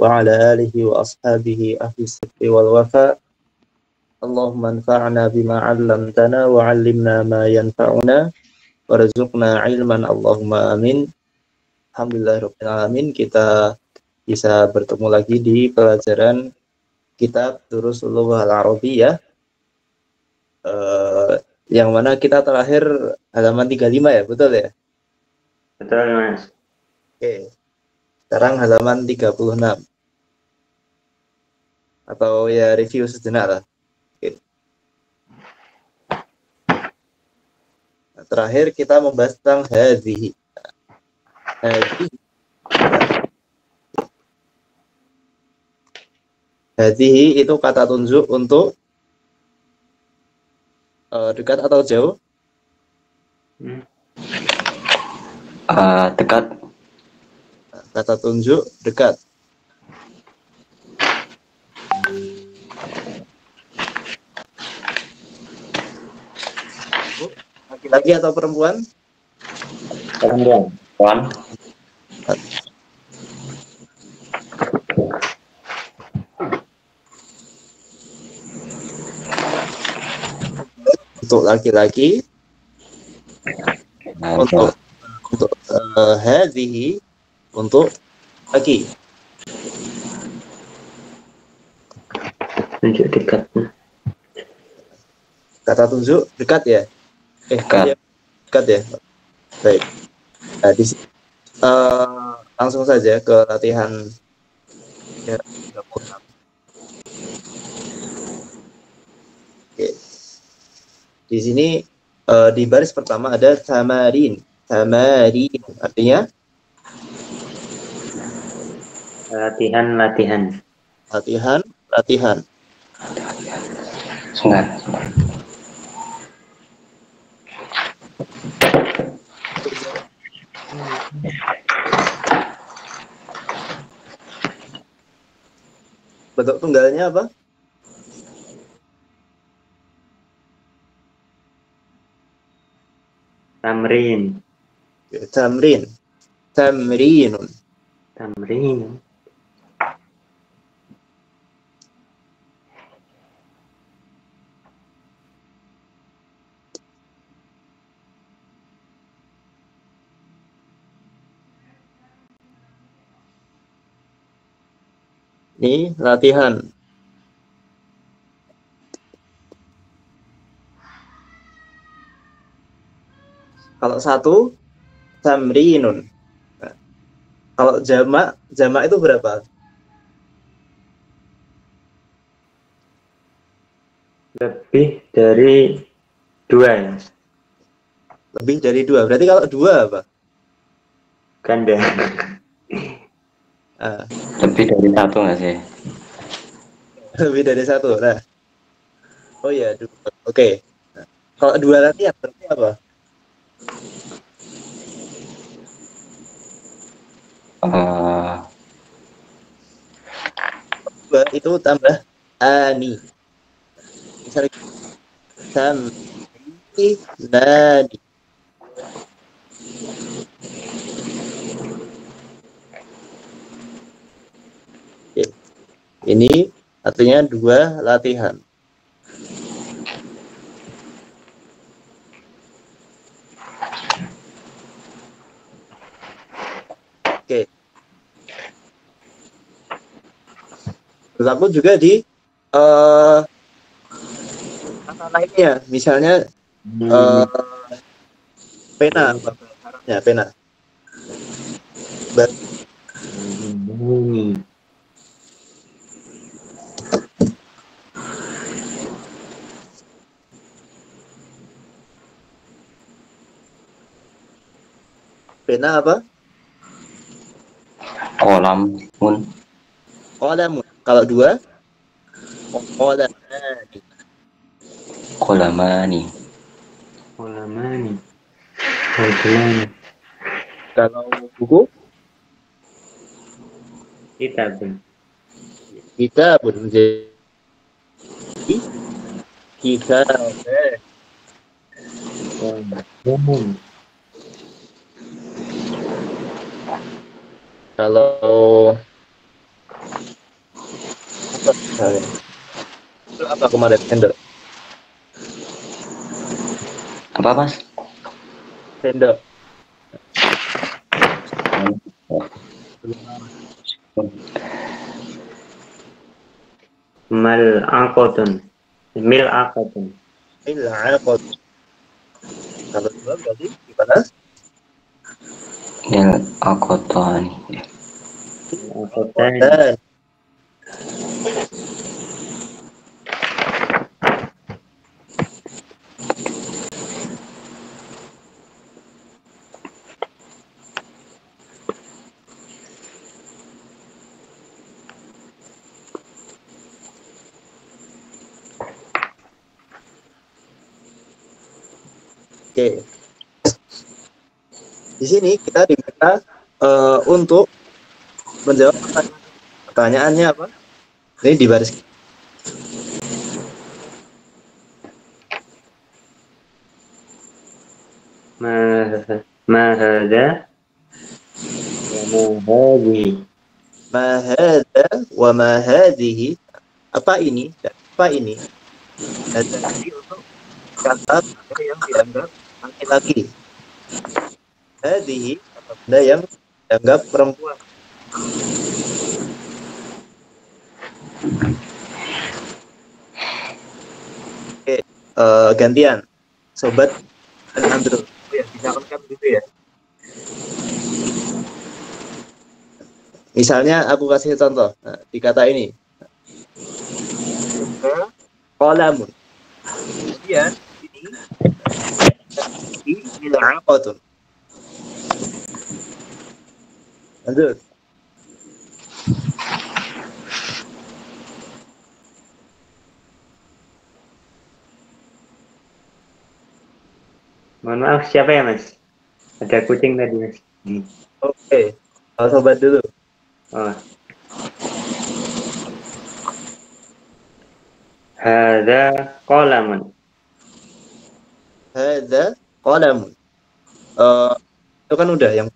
وعلى آله وأصحابه أهل الصدق والوفاء اللهم انفعنا بما علمتنا وعلمنا ما ينفعنا warzuqna ilman Allahumma amin. Alhamdulillahirabbil alamin. Kita bisa bertemu lagi di pelajaran kitab Durusul Lughah Al-Arabiyyah yang mana kita terakhir halaman 35 ya, betul ya? Betul, Mas. Oke. Sekarang halaman 36. Atau ya review sejenak lah. Oke. Nah, terakhir kita membahas tentang hadhihi. Hadhihi itu kata tunjuk untuk dekat atau jauh? Dekat. Kata tunjuk dekat. Laki-laki atau perempuan? Perempuan. Untuk laki-laki, untuk hadhihi untuk laki. Tunjuk dekat. Kata tunjuk dekat ya? Dekat. Dekat ya. Baik. Nah, langsung saja ke latihan. Oke. Di sini di baris pertama ada tamarin. Tamarin artinya Latihan. Sunat. bentuk tunggalnya apa? Tamrin. Tamrinun. Ini latihan. Kalau satu, tamrinun. Nah, kalau jamak itu berapa? Lebih dari 2 ya. Lebih dari 2. Berarti kalau 2 apa? Ganda. Lebih dari 1 nggak sih? Lebih dari 1. Nah. Oh ya, 2. Oke. Nah, kalau 2 latihan berarti apa? Dua itu tambah ani. Misalnya nadi. Oke. Ini artinya 2 latihan. Oke. Berlaku juga di kata lainnya, misalnya pena, ya pena. Pena apa? Qalamun. Kalau 2? Qalamani. Kalau buku? Kitabun. Jadi kitab. Kalau misalnya. Itu apa kemarin sendok? Apa mas? Sendok. Mal'aqatun. Mil'aqatun. Mil'aqat. Kalau dua berarti gimana? Mil'aqatani. Mil'aqatani. Dan oke. Di sini kita diminta untuk menjawab pertanyaan. Pertanyaannya apa? Ini di baris. Ma hadza wa ma hadhihi. Ma hadza wa ma hadhihi. Apa ini dan apa ini? Hadza ini untuk kata yang dianggap laki-laki. Hadhihi benda yang dianggap perempuan. Oke, gantian. Sobat Andrew. Oh ya, bisa kan gitu ya. Misalnya aku kasih contoh. Nah, di kata ini. Qalamun. Kemudian ini mil'aqatun. Lanjut. Mohon maaf, siapa ya mas? Ada kucing tadi mas. Oke. Sobat dulu. Oh. Hadza qalamun. Hadza qalamun. Itu kan udah yang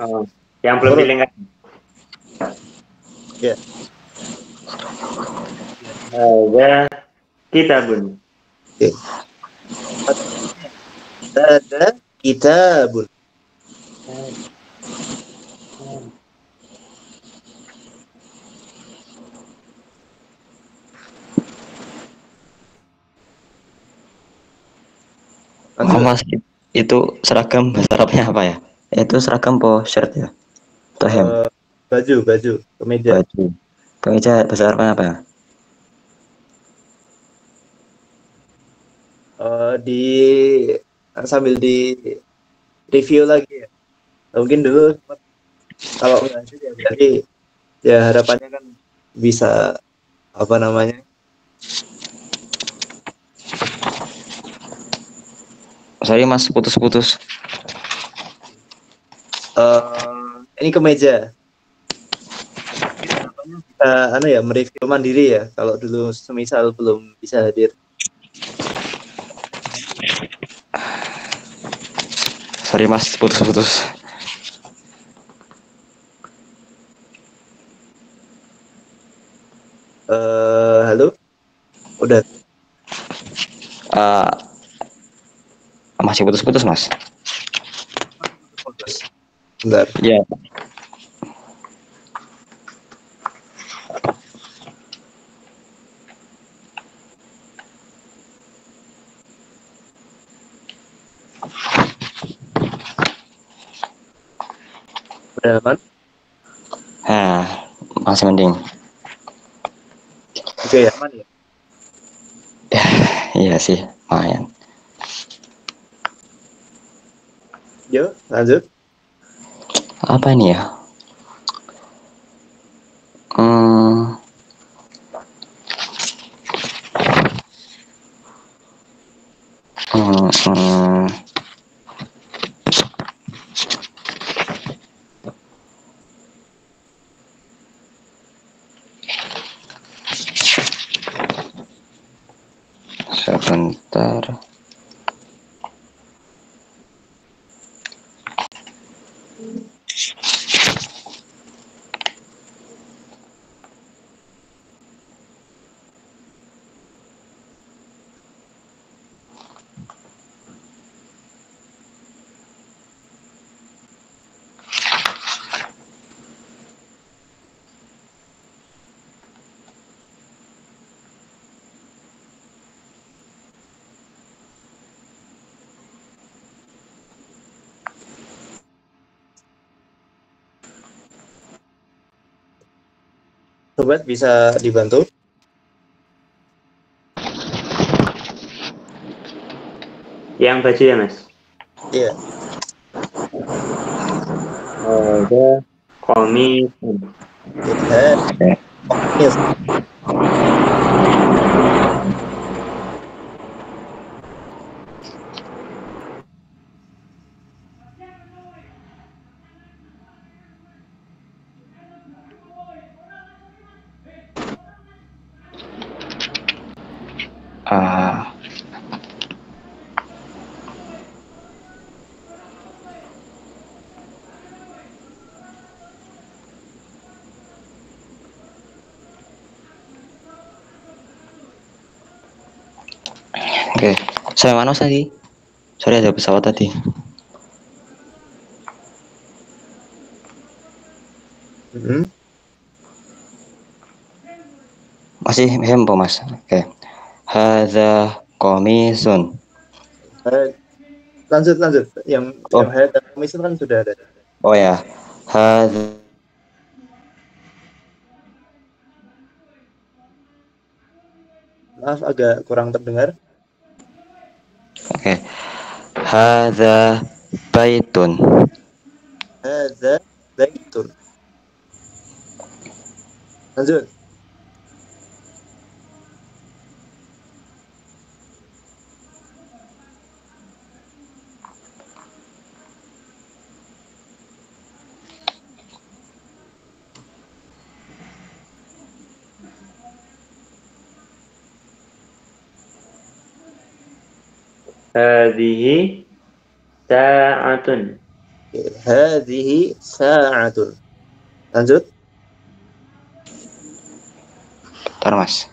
Oh. Yang belum dilengkapi. Ya. Hadza kitabun. Oke. Hadza kitabun. Oh mas, itu seragam bahasa Arabnya apa ya? Itu seragam po shirt ya? Atau hem? Baju, kemeja. Baju. Kemeja bahasa Arabnya apa ya? Di sambil di review lagi ya. Mungkin dulu kalau enggak ya berarti ya harapannya kan bisa apa namanya? Sorry mas, putus-putus. Ini kemeja. Bisa ya mereview mandiri ya kalau dulu semisal belum bisa hadir. Sorry mas, putus-putus. Halo, udah. Masih putus-putus mas. Bentar. Iya. Udah aman? Masih mending. Oke, aman ya. Iya sih, lumayan. Yuk, lanjut. Apa ini ya? Sebentar. Sobat bisa dibantu? Yang baca ya, Mas. Iya. Ada komis. Yes. Ah, oke. Saya mana tadi? Sorry, ada pesawat tadi. Masih hempo, Mas. Oke. Hadza komisun. Lanjut. Yang Oh, hayat dan komis itu kan sudah ada. oh ya. Hadza. Maaf agak kurang terdengar. Oke. Hadza baitun. Hadza baitun. Lanjut. Hadhihi sa'atun. Hadhihi sa'atun. Lanjut. Bentar, Mas.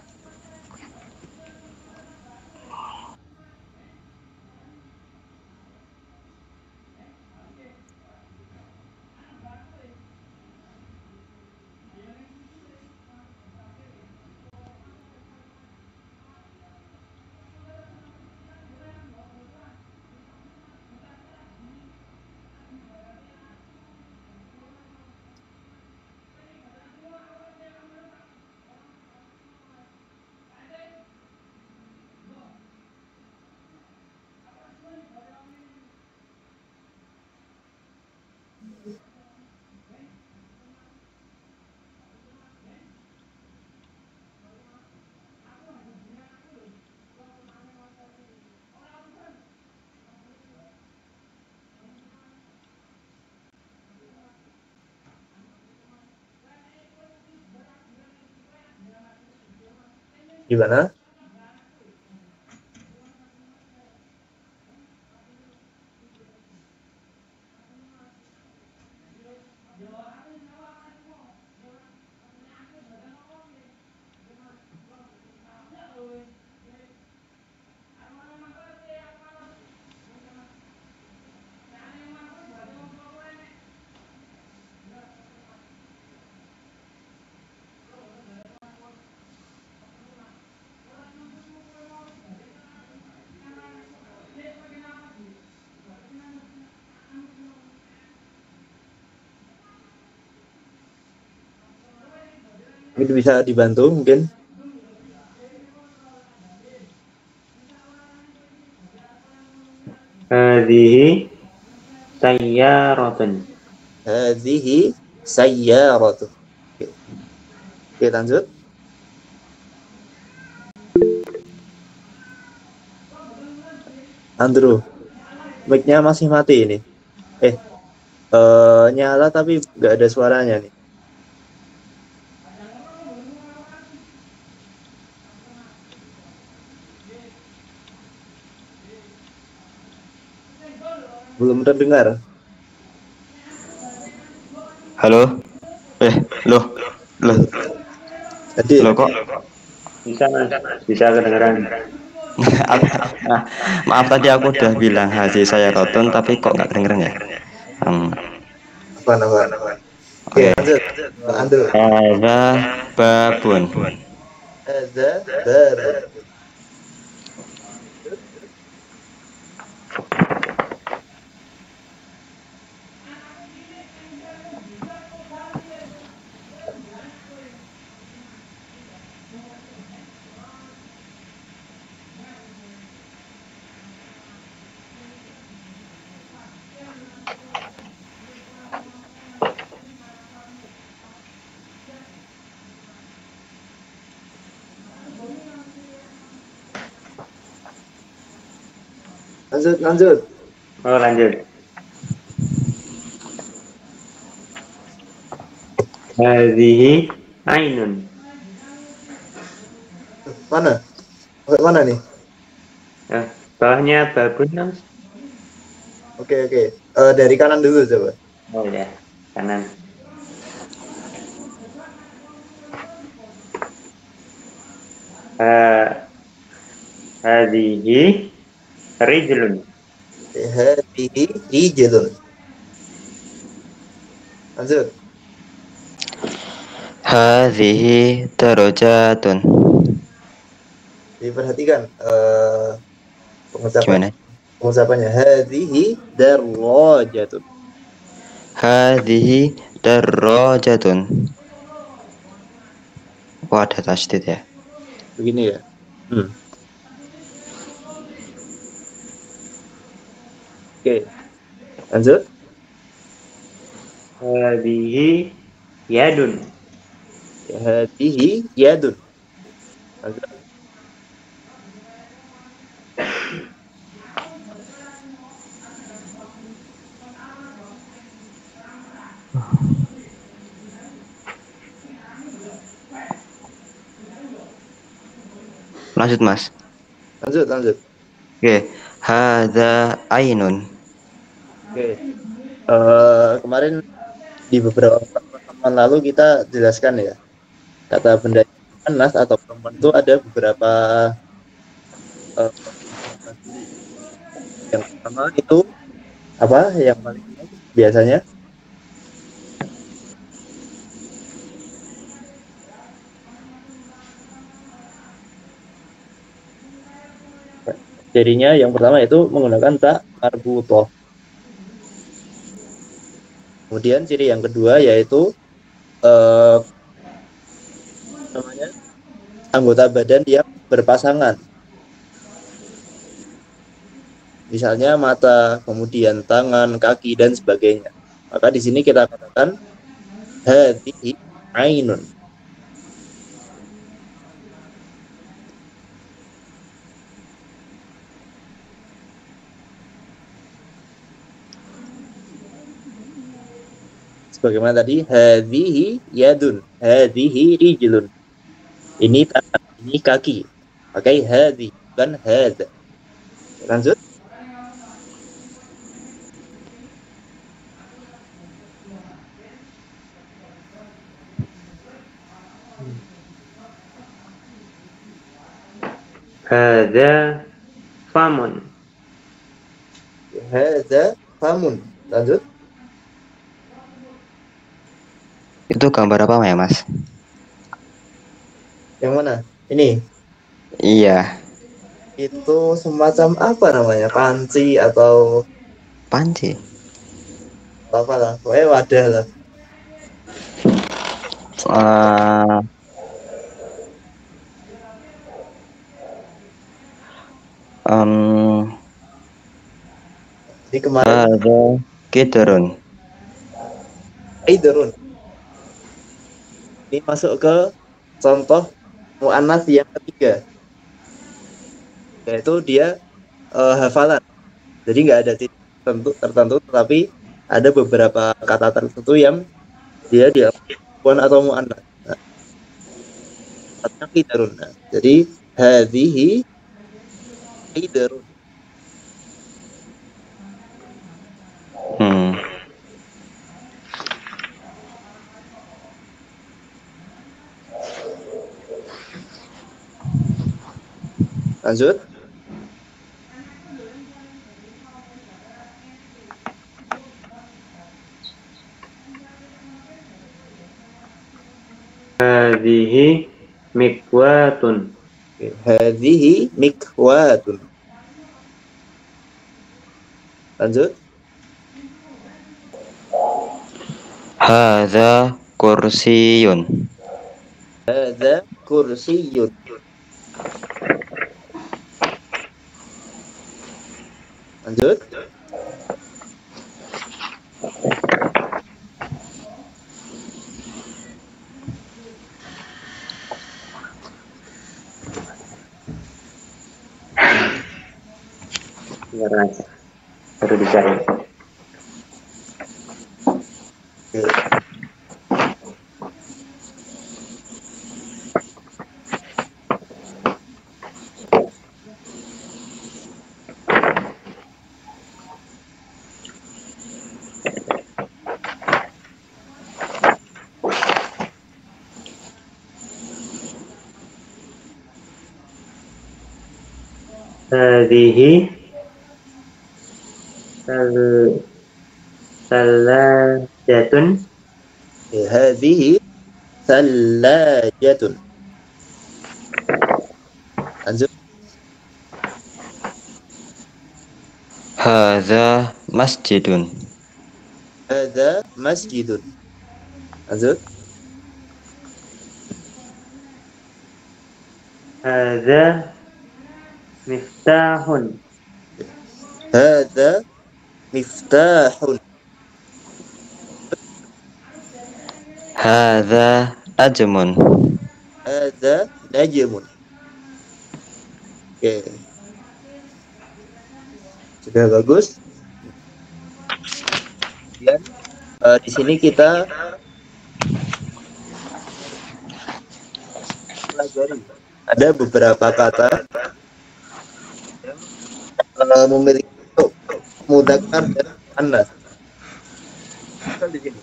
Gimana? Itu bisa dibantu mungkin. Hadhihi sayyaratun. Hadhihi sayyaratun. Oke, lanjut. Andrew, mic-nya masih mati ini. Nyala tapi nggak ada suaranya nih. Belum terdengar. Halo? Loh. Tadi Loh kok? Bisa, Mas. Bisa kedengeran. Maaf tadi aku udah bilang haji saya rotun tapi kok nggak kedengeran ya? apa? Oke, Oke. lanjut. Andrew. Hadza babun. Hadza babun. Lanjut, lanjut. Oh, lanjut. Hadhihi ainun. Mana? Sampai mana nih? Eh, bawahnya babun, Mas. Oke, oke. Dari kanan dulu coba. Oh ya, kanan. Ha, hadhihi rijlun. Hadihi rijlun. Lanjut. Hadhihi darajatun. Diperhatikan pengucapan Gimana? pengucapannya. Hadihi darajatun. Hadhihi darajatun. Oh, ada tasdid ya. Begini ya. Oke, lanjut. Hadhihi yadun. Hadihi yadun. Lanjut. Lanjut, Mas. Lanjut, lanjut. Oke. Hadza ainun. Oke. Kemarin di beberapa pertemuan lalu kita jelaskan ya, kata benda panas atau perempuan itu ada beberapa ciri. Yang pertama itu apa? Yang paling umum biasanya cirinya yang pertama itu menggunakan tak marbutoh. Kemudian ciri yang kedua yaitu eh, namanya anggota badan yang berpasangan. Misalnya mata, kemudian tangan, kaki dan sebagainya. Maka di sini kita katakan hadhihi ainun. Sebagaimana tadi hadhihi yadun, hadhihi rijlun. Ini tangan, ini kaki. Pakai hadhi bukan hadza. Lanjut. Hadza famun. Hadza famun. Lanjut. Itu gambar apa ya, Mas? Yang mana? Ini. Iya, Itu semacam apa namanya? Panci atau panci. apa lah? Pokoknya wadah lah. Eh, em, Jadi kemarin hadza kidrun. Aidrun. Ini masuk ke contoh mu'annas yang ketiga. Yaitu dia hafalan. Jadi nggak ada titik tertentu, tetapi ada beberapa kata tertentu yang dia perempuan atau mu'annas. Nah, katanya Aidrun. Nah, jadi hadhihi Aidrun. Hmm. Lanjut. Hadhihi mikwatun. Hadhihi mikwatun. Lanjut. Hadza kursiyun. Hadza kursiyun. Lanjut. baru dicari. Hadhihi salajatun. Hadhihi thalajatun. Lanjut. Hadza masjidun. Hadza masjidun. Lanjut. Hadza miftahun. Hadza miftahun. Hadza najmun. Hadza najmun. Oke. Sudah bagus. Kemudian di sini kita pelajari ada beberapa kata yang memiliki mudzakkar dan muannas. Misal di sini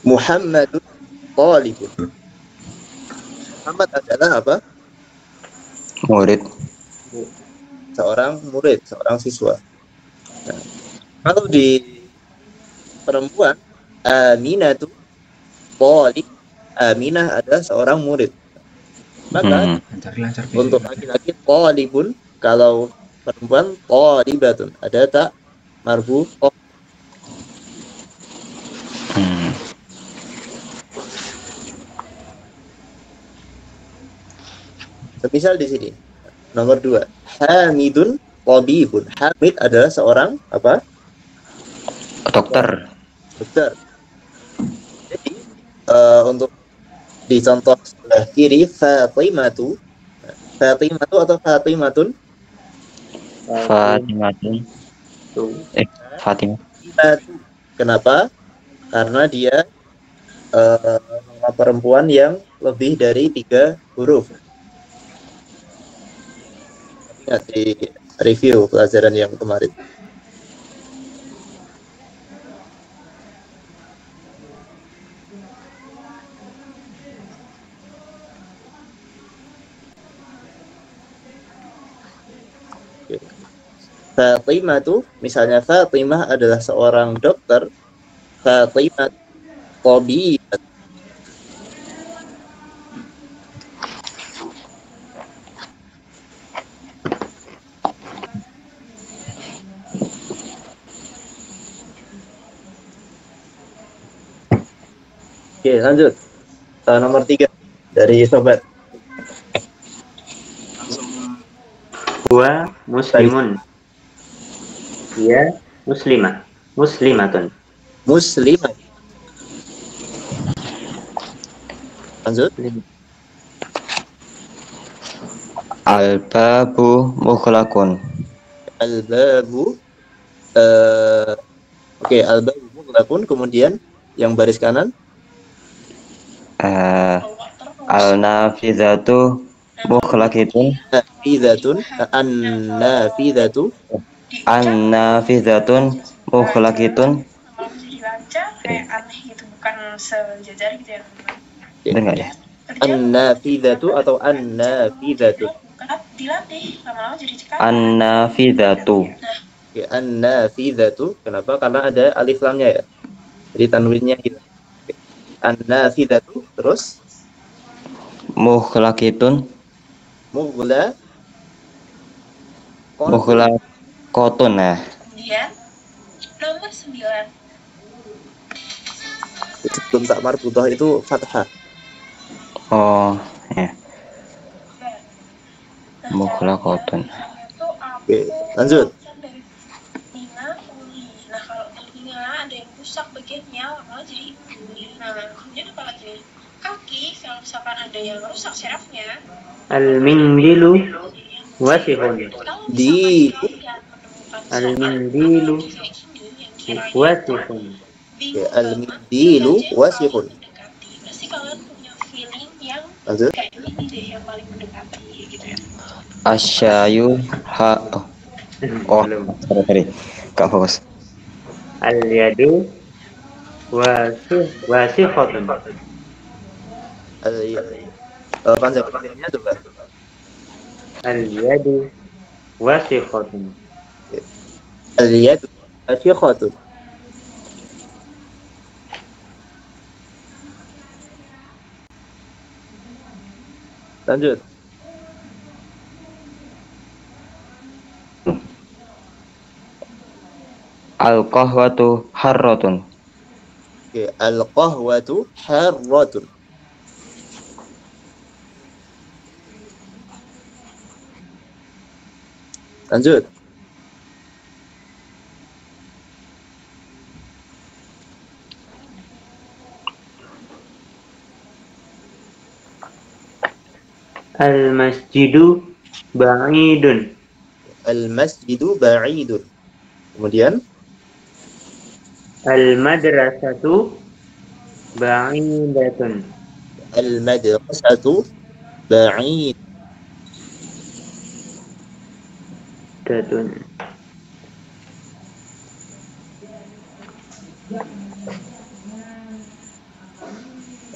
Muhammadun talibun. Muhammad adalah apa? Murid. Seorang murid, seorang siswa. Nah, kalau di perempuan, Aminatu talib. Aminah adalah seorang murid. Maka untuk laki-laki talibun, kalau perempuan talibatun, ada tak marfu. Misal di sini nomor 2, Hamidun tabibun. Hamid adalah seorang apa? Dokter. Dokter. Jadi untuk di contoh sebelah kiri Fatimatu. Fatimatu atau Fatimatun? Fatimatun. Fatimah. Kenapa? Karena dia perempuan yang lebih dari 3 huruf. Ingat di review pelajaran yang kemarin. Fatimah tuh, misalnya Fatimah adalah seorang dokter, Fatimah tabibat. Oke, lanjut. Nomor 3 dari sobat. Huwa muslimun. Dia muslimah. Muslimatun. Muslimah. Lanjut. Al-babu mughlaqun. Al-babu. Oke, al-babu mughlaqun. Kemudian yang baris kanan. Al-nafizatu mughlaqitun. Nafizatun. An-nafizatu. An-nafizatun mughlaqitun. Kayak aneh gitu, bukan sejajar gitu ya. Dengar ya. An-nafizatu atau an-nafizatu. Kenapa dilatih lama-lama jadi cekak? An-nafizatu. Oke, an-nafizatu. Kenapa? Karena ada alif lamnya ya. Jadi tanwinnya gitu. An-nafizatu. Terus Mughlaqitun. Mughlaqatun. Nah. Kemudian nomor 9. sebelum tak marbutoh itu fathah. Oh, ya. Mughlaqatun. Oke, lanjut. Nah, kalau telinga ada yang rusak bagiannya, lama jadi uli. Nah, kemudian apa lagi nih? Kaki, kalau misalkan ada yang rusak syarafnya. Al-mindilu wasihun. Kalau Di misalkan kalian menemukan Al-mindilu wasifun. Ya, al-mindilu wasihun. Pasti kalian punya feeling yang Lanjut. kayak ini deh yang paling mendekati gitu ya. Asyayu ha oh Belum. sorry gak fokus. Al-yadu wasihotun. Panjangnya coba. Al-yadu wasihotun. Al-yad wasihotun. Lanjut. Al-qahwatu harratun. Oke, al-qahwatu harratun. Lanjut. Al-masjidu ba'idun. Al-masjidu ba'idun. Kemudian Al-madrasatu ba'idatun. al-madrasatu ba'id. Datun.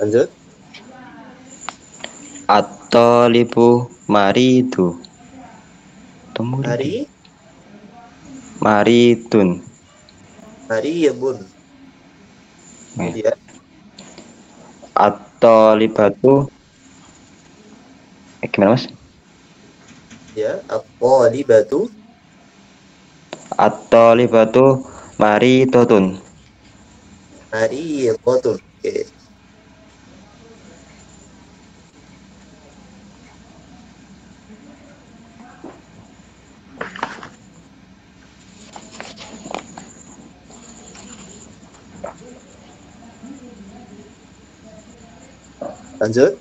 Lanjut. At-talibu maridu. Temu Hari maridun. Mariyabun. Kemudian At-talibatu gimana Mas? ya, at-talibatu At-talibatu maridotun. mariyatun. Oke. Lanjut.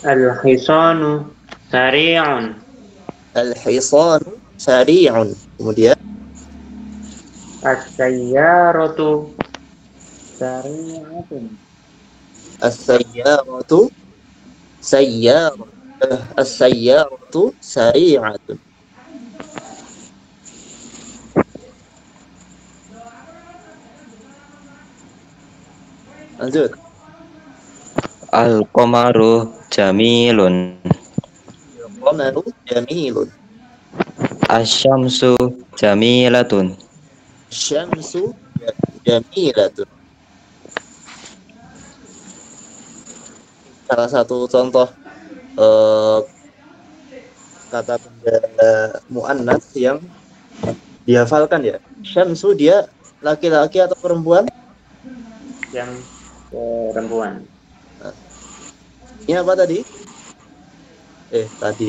Al-hisanu sari'un. Al-hisanu sari'un. Kemudian As-sayyaratu sari'atun. as-sayyaratu sayyaratu. As-sayyaratu sari'atun. Lanjut. Al-qamaru jamilun. Qamaru jamilun. Asyamsu jamilatun. Syamsu jamilatun. Salah satu contoh kata benda muannats yang dihafalkan ya. Syamsu dia laki-laki atau perempuan? Yang perempuan. Ini apa tadi? Tadi.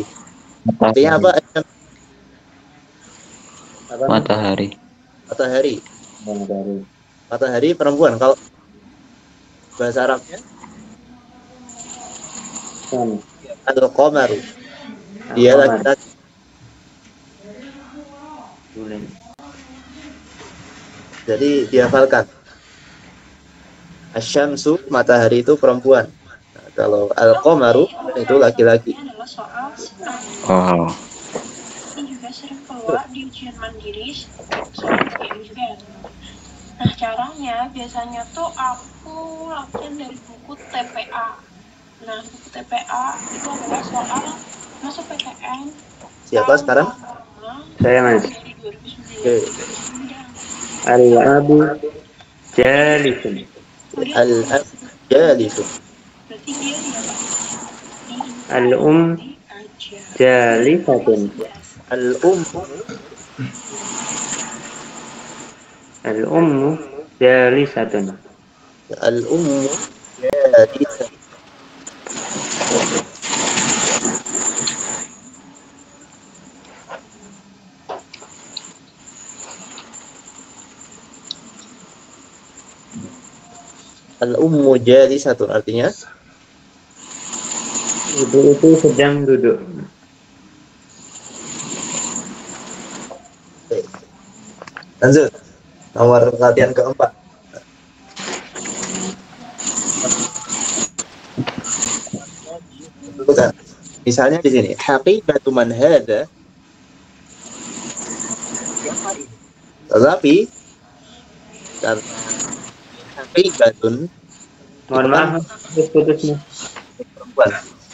Artinya apa? Apa? Matahari. Matahari. Matahari. Matahari perempuan. Kalau bahasa Arabnya al-qamaru. Dia laki-laki. Bulan. Jadi dihafalkan. Asyamsu matahari itu perempuan. Nah, kalau al-qamaru itu laki-laki. Ini adalah soal senang. Oh. Ini juga sering keluar di ujian mandiri soal SKM juga ya teman-teman. Nah caranya biasanya tuh aku latihan dari buku TPA. Nah buku TPA itu adalah soal masuk PTN. Siapa sekarang? Saya Mas. Dari 2009. Oke. Al-abu jalisun. Al-jalisu. Berarti dia Al-um jalisatun. Al-ummu Al-ummu jalisatun. al-ummu jalisatun. Al-ummu jalisatun artinya Ibu itu sedang duduk. Lanjut. Nomor latihan keempat. Bukan. Misalnya di sini, haqibatu man hada. Siapa ini? Tetapi karena haqibatun Mohon itu kan maaf, putus-putus nih. perempuan.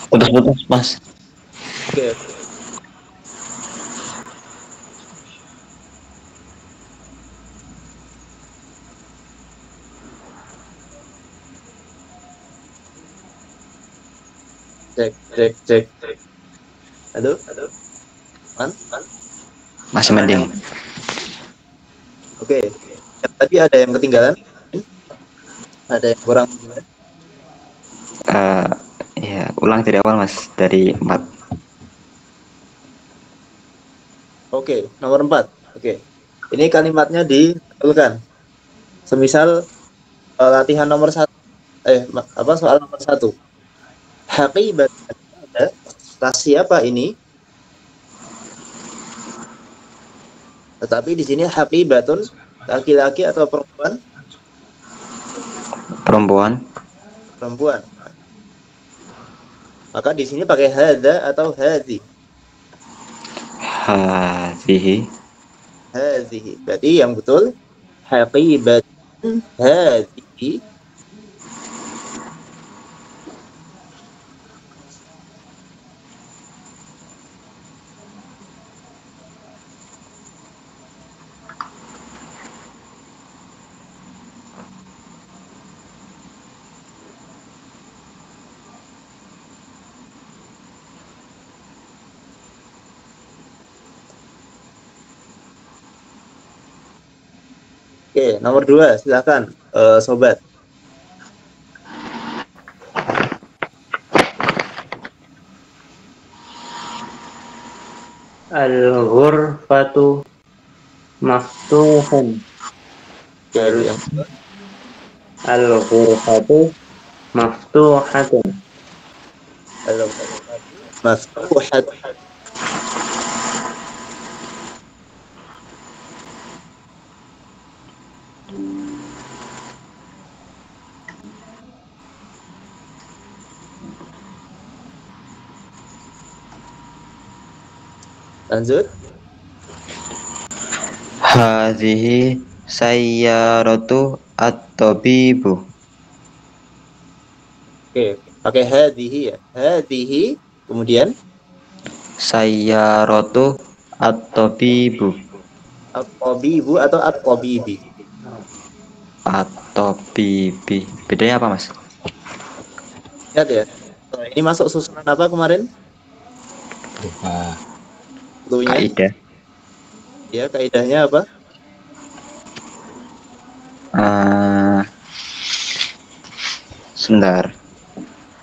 Putus-putus, Mas. Oke. Cek. Aduh. Man? Masih mending. Oke. Tadi ada yang ketinggalan? Ada yang kurang? Ya, ulang dari awal, Mas. Dari 4. Oke, nomor 4. Oke. Ini kalimatnya dibetulkan. Semisal latihan nomor 1. Soal nomor 1. Haqibat ada tas siapa ini? Tetapi di sini haqibatun laki-laki atau perempuan? Perempuan. Perempuan. Maka di sini pakai hada atau hadhi. Hadhihi. Hadhihi. Berarti yang betul haqibatun hadhihi. Oke, nomor 2, silakan sobat. Al-ghurfatu maftuhun. Oke, yang Al-ghurfatu maftuhatun. maftuhat. Lanjut. Hadhihi sayyaratu at-tabibu. Oke, pakai hadhihi ya. Hadhihi, kemudian Sayyaratu at-tabibu. at-tabibu atau at-tabibi. At-tabibi. Bedanya apa, Mas? Lihat ya. Ini masuk susunan apa kemarin? Lupa. Cluenya? Kaidah. Ya, kaidahnya apa? Sebentar.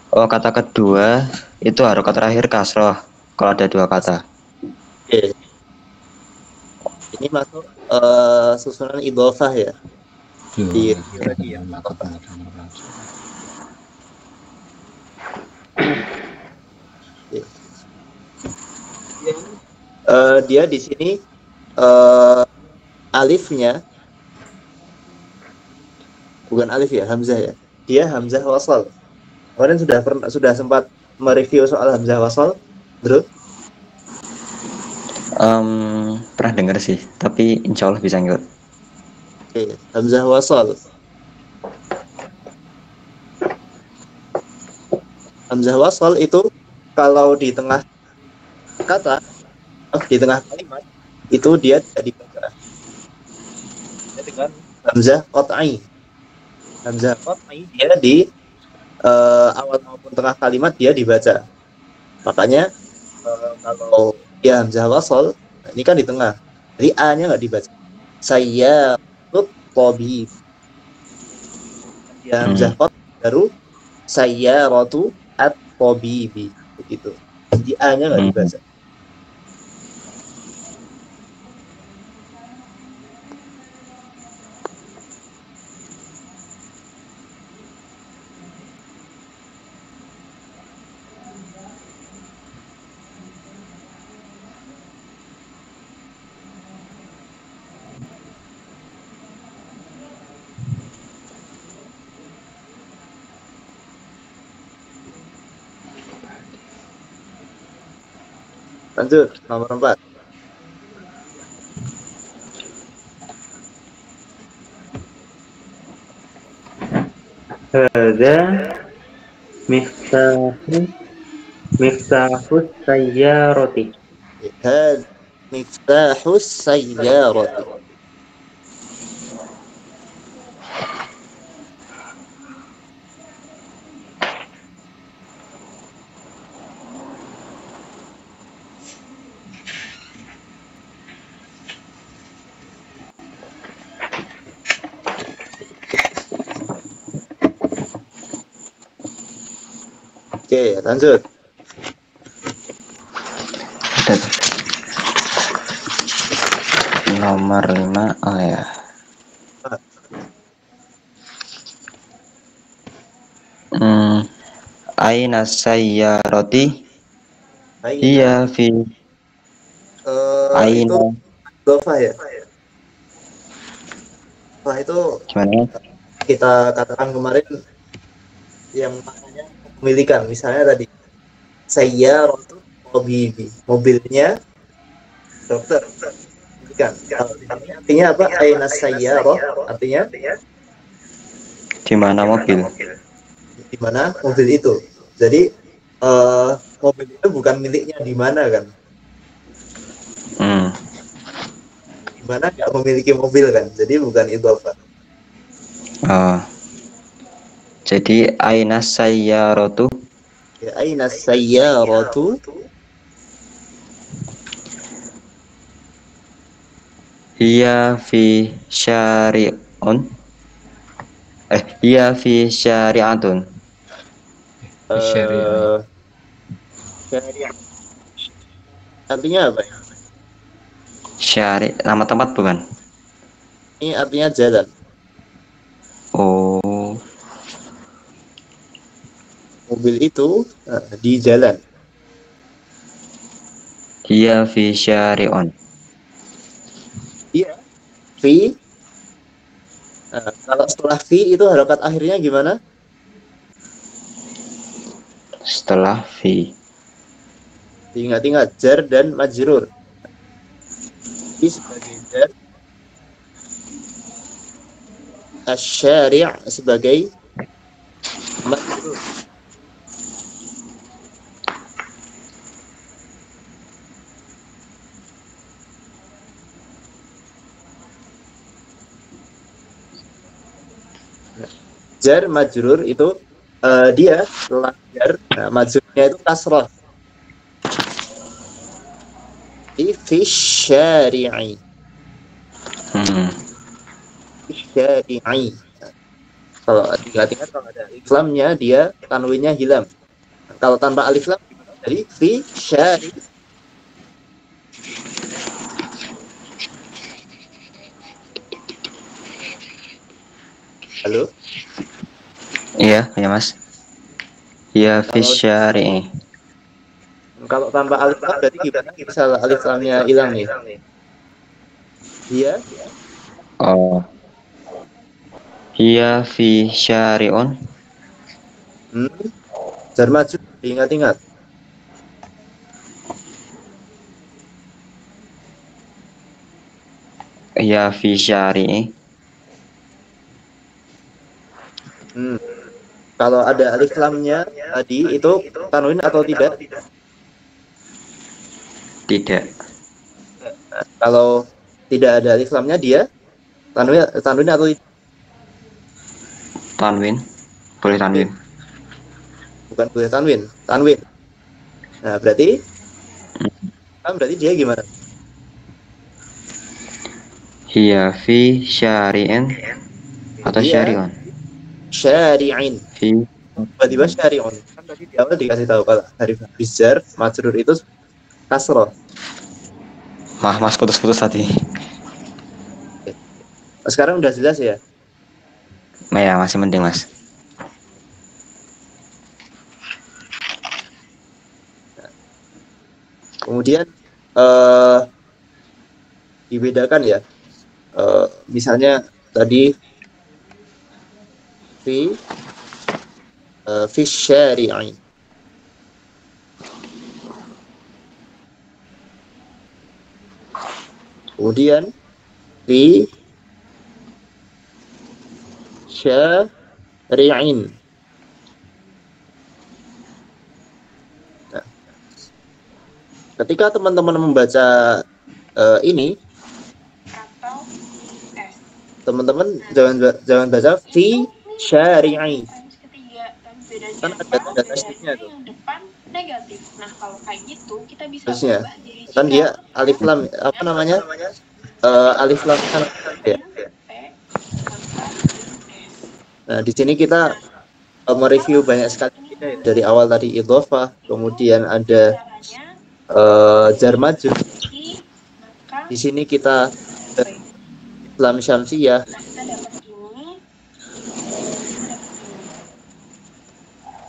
Oh, kata kedua itu harokat terakhir kasroh kalau ada 2 kata. Oke. Ini masuk susunan idhofah ya. Iya. Lagi yang melakukan Dia di sini alifnya bukan alif ya, hamzah ya. Dia hamzah wasal. Kemarin sudah sempat mereview soal hamzah wasal, bro. Pernah dengar sih, tapi insya Allah bisa ngikut. Oke, hamzah wasal. Hamzah wasal itu kalau di tengah kata, di tengah kalimat itu dia tidak dibaca. Dia dengan hamzah qat'i. Hamzah qat'i dia di awal maupun tengah kalimat dia dibaca. Makanya kalau dia hamzah wasal, ini kan di tengah. Jadi a-nya nggak dibaca. Saya tabib. Dia hamzah qat'i baru saya rotu at-tabibi begitu. Jadi a-nya nggak dibaca. Lanjut, nomor 4. Hada miftahus miftahus sayyarati. Had miftahus sayyarati. Oke, lanjut. Nomor 5. Oh ya. Aina sayyarati hiya fi Itu aina. Dofa ya? Wah, itu Gimana? kita katakan kemarin yang maknanya kepemilikan. Misalnya tadi sayyaratu tabibi, mobilnya dokter. Kan? Kalau di sini artinya apa? Aina sayyarah, artinya Di mana mobil? di mana mobil itu. Jadi mobil itu bukan miliknya di mana kan? Di mana nggak memiliki mobil kan? Jadi bukan itu apa? Oh. Jadi aina sayyaratu Ya, aina sayyaratu hiya fi syari'un. Hiya fi syari'atun. Syariah. syariah. Artinya apa ya? Syari' nama tempat bukan? Ini artinya jalan. Oh. Mobil itu di jalan. Hiya fi syari'un. Iya. Fi. Kalau setelah fi itu harokat akhirnya gimana? Setelah fi. Ingat-ingat jar dan majrur. Fi sebagai jar, asy-syari' sebagai majrur. Jar majrur itu dia setelah jar, majrurnya itu kasrah. Fi syari'i. Syari'i. Kalau diingat-ingat kalau ada alif lamnya dia tanwinnya hilang. Kalau tanpa alif lam jadi fi syari. Halo? Iya, ya Mas. Hiya fi syari'i. Kalau tanpa alif lam berarti gimana? Misal alif lamnya hilang nih. Iya. Oh. Hiya fi syari'un. Jar majrur diingat-ingat. Hiya fi syari'i. Kalau ada alif lamnya tadi itu tanwin atau tidak? Tidak. Kalau tidak ada alif lamnya dia tanwin atau tidak? Tanwin. Boleh tanwin. Bukan boleh tanwin. Nah, berarti dia gimana? Hiya fi syari'in atau Iya. syari'un? Syari'in. Fi. Tiba-tiba syari'un. Kan tadi di awal dikasih tahu kalau harif jar majrur itu kasroh. Mas putus-putus tadi. Sekarang udah jelas ya? Nah, ya, masih mending Mas. Kemudian dibedakan ya. Misalnya tadi fi syari'i. Kemudian fi syari'in. Nah, ketika teman-teman membaca ini, Atau S. teman-teman jangan baca fi syari'i. Ketiga, kan bedanya Kan ada tanda tasydidnya tuh. yang depan negatif. Nah, kalau kayak gitu kita bisa Terusnya ubah jadi kan dia sikap. alif lam apa namanya? Alif lam kan ya. Nah, di sini kita mereview banyak sekali dari awal tadi idhofah, kemudian ada jar majrur. Di sini kita lam syamsiyah. Nah, kita dapat ini.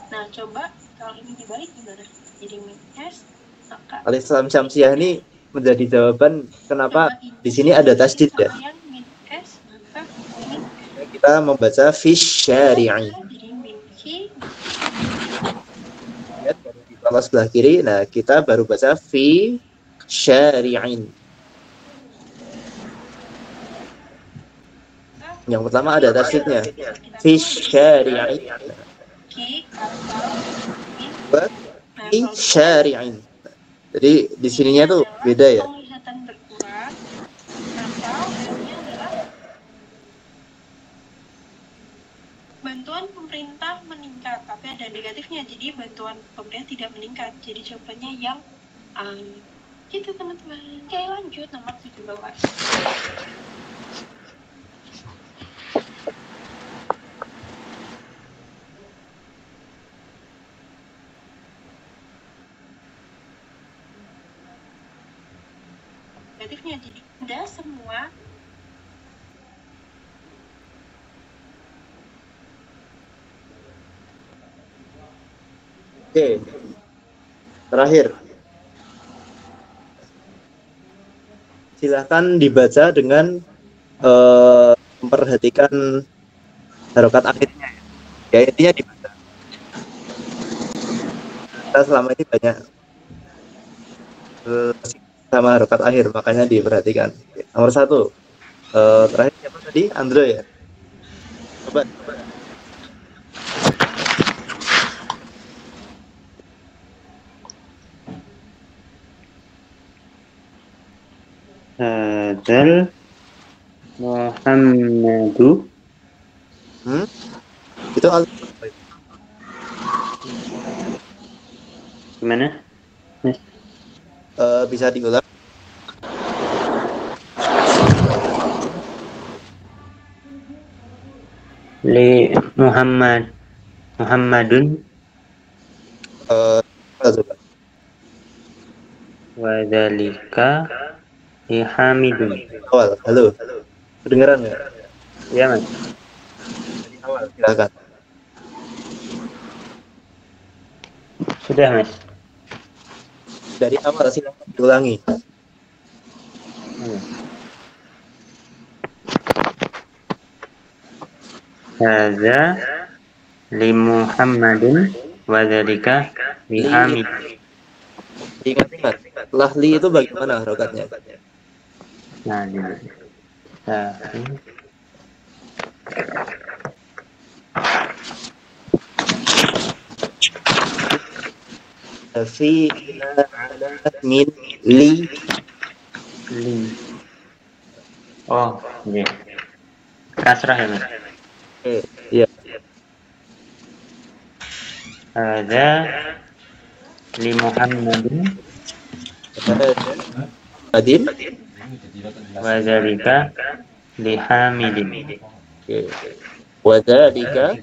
Nah, coba kalau ini dibalik gimana? Jadi min S, maka Alif lam syamsiyah ini menjadi jawaban kenapa di sini ada tasydid ya. yang min S, maka min Kita membaca fi syari'i. jadi min Q. Lihat baru di bawah sebelah kiri. Nah, kita baru baca fi syari'in. Yang pertama ada tasydidnya. Fi syari'in. Q atau min. Fi syari'in. Jadi di sininya tuh beda ya. Penglihatan berkurang atau ini adalah bantuan pemerintah meningkat, tapi ada negatifnya. Jadi bantuan pemerintah tidak meningkat. Jadi jawabannya yang gitu teman-teman. Oke, lanjut nomor 17. Negatifnya jadi ada semua Oke. Terakhir. Silahkan dibaca dengan memperhatikan harokat akhirnya. Ya, intinya dibaca. Kita selama ini banyak sama harokat akhir, makanya diperhatikan. Nomor 1. Terakhir siapa tadi? Andro ya? Coba. Hadzal Muhammadu. Itu Gimana? bisa diulang. Li Muhammadun Coba. wa dzalika li Hamidun. Awal. Halo. Kedengeran nggak? Ya, Mas. Dari awal, silakan. Sudah, Mas. Dari awal silakan diulangi. Hadza li Muhammadin wa dzalika li Hamid. Ingat-ingat. Lahli itu bagaimana harokatnya? Nah, ini. Nah, Fi ala min li. li. Oh, iya. Kasrah ya, Mas. Iya. Hadza li Muhammadin Adin. wa dzalika li Hamidin. Oke. Wadzalika.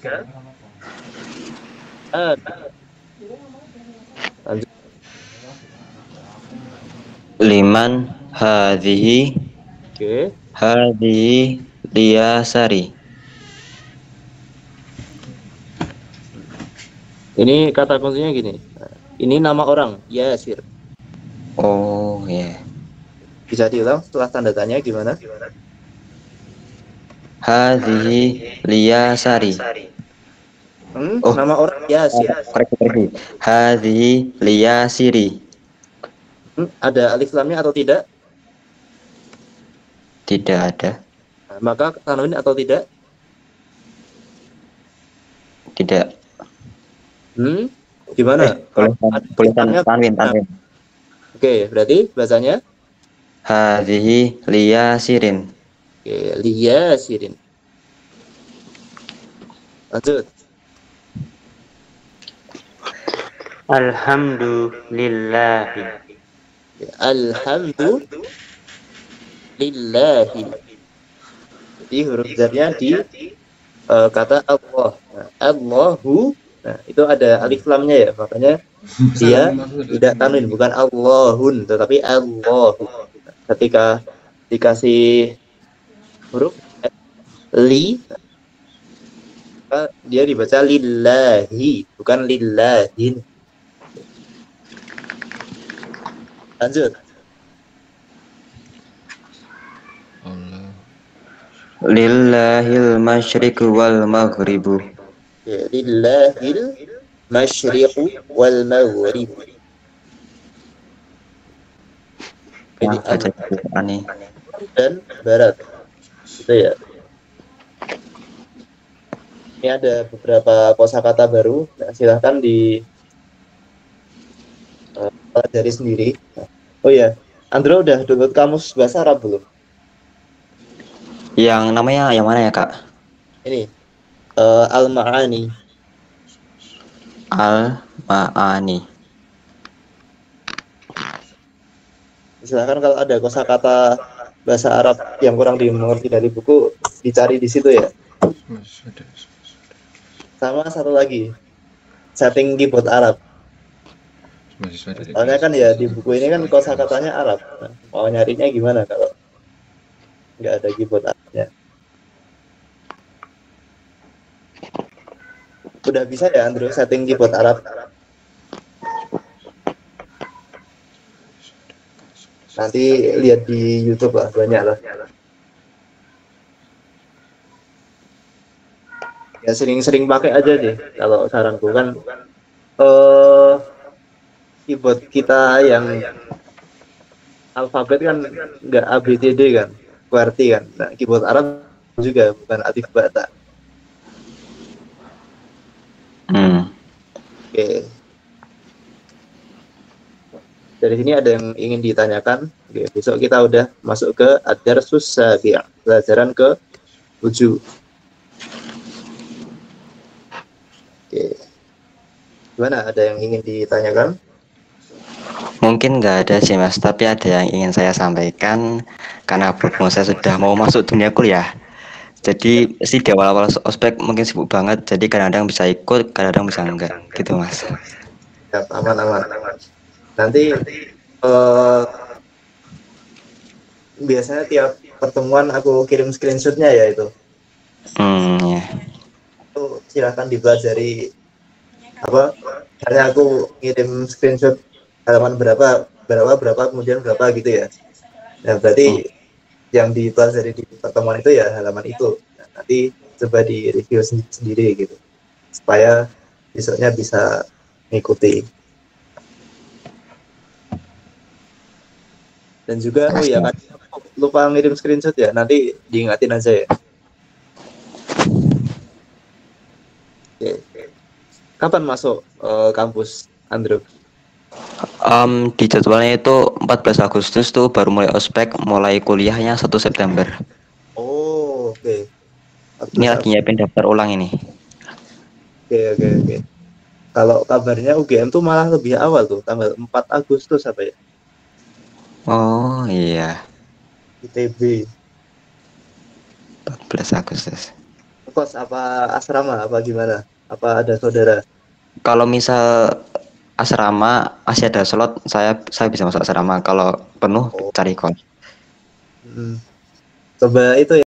Lanjut. Liman hadhihi Oke. hadhihi liyasari. Ini kata kuncinya gini. Ini nama orang, Yasir. Oh ya. Bisa diulang setelah tanda tanya gimana? Hadhihi liyasari. Oh. Nama orang Yasir. Koreksi. Hadhihi liyasiri. Ada alif lamnya atau tidak? Tidak ada. Nah, maka tanwin atau tidak? Tidak. Gimana? Boleh tanwin. Oke, berarti bahasanya? Hadhihi liyasirin. Oke, liyasirin. Lanjut. Alhamdulillahi. Alhamdulillahi. Jadi huruf zarnya di kata Allah. Nah, Allahu. Nah, itu ada alif lamnya ya, makanya dia tidak tanwin, bukan Allahun, tetapi Allahu. Ketika dikasih huruf li, maka dia dibaca lillahi, bukan lillahin. Lanjut. Allah. Lillahil masyriqu wal maghribu. Ya, lillahil masyriqu wal maghribu. Jadi aneh. Dan barat. Itu ya. Ini ada beberapa kosakata baru. Nah, silahkan di pelajari sendiri. Oh ya, Andro udah download kamus bahasa Arab belum? Yang namanya yang mana ya, Kak? Ini Al-Ma'ani. Al-Ma'ani. Silahkan kalau ada kosakata bahasa Arab yang kurang dimengerti dari buku, dicari di situ ya. Sama satu lagi, setting keyboard Arab. Soalnya kan ya di buku ini kan kosakatanya Arab. Nah, mau nyarinya gimana kalau nggak ada keyboard Arabnya? Udah bisa ya Andrew setting keyboard Arab? Nanti lihat di YouTube lah, banyak lah. Ya sering-sering pakai aja deh. Kalau saranku kan keyboard kita yang alfabet kan nggak ABCD kan, QWERTY kan. Nah, keyboard Arab juga bukan alif ba ta. Oke. Dari sini ada yang ingin ditanyakan. Oke, besok kita udah masuk ke ad-darsus sabi', pelajaran ke-7. Oke. Gimana? Ada yang ingin ditanyakan? Mungkin nggak ada sih Mas, tapi ada yang ingin saya sampaikan karena berhubung saya sudah mau masuk dunia kuliah. Jadi sih di awal-awal ospek mungkin sibuk banget, jadi kadang-kadang bisa ikut, kadang-kadang bisa enggak, gitu Mas. Ya, aman. Nanti biasanya tiap pertemuan aku kirim screenshotnya ya itu. Ya. Itu silahkan dipelajari apa? Karena aku kirim screenshot halaman berapa kemudian berapa gitu ya. Nah, berarti yang dipelajari di pertemuan itu ya halaman itu. Nah, nanti coba di review sendiri gitu. Supaya besoknya bisa mengikuti. Dan juga oh ya kan lupa ngirim screenshot ya, nanti diingatin aja ya. Oke. Kapan masuk kampus Andrew? Di jadwalnya itu 14 Agustus tuh baru mulai ospek, mulai kuliahnya 1 September. Oh, oke. Ini lagi nyiapin daftar ulang ini. Oke. Kalau kabarnya UGM tuh malah lebih awal tuh, tanggal 4 Agustus apa ya? Oh iya, ITB. 14 Agustus. Kos apa asrama apa gimana? Apa ada saudara? Kalau misal asrama masih ada slot, saya bisa masuk asrama. Kalau penuh cari kos. Coba itu ya.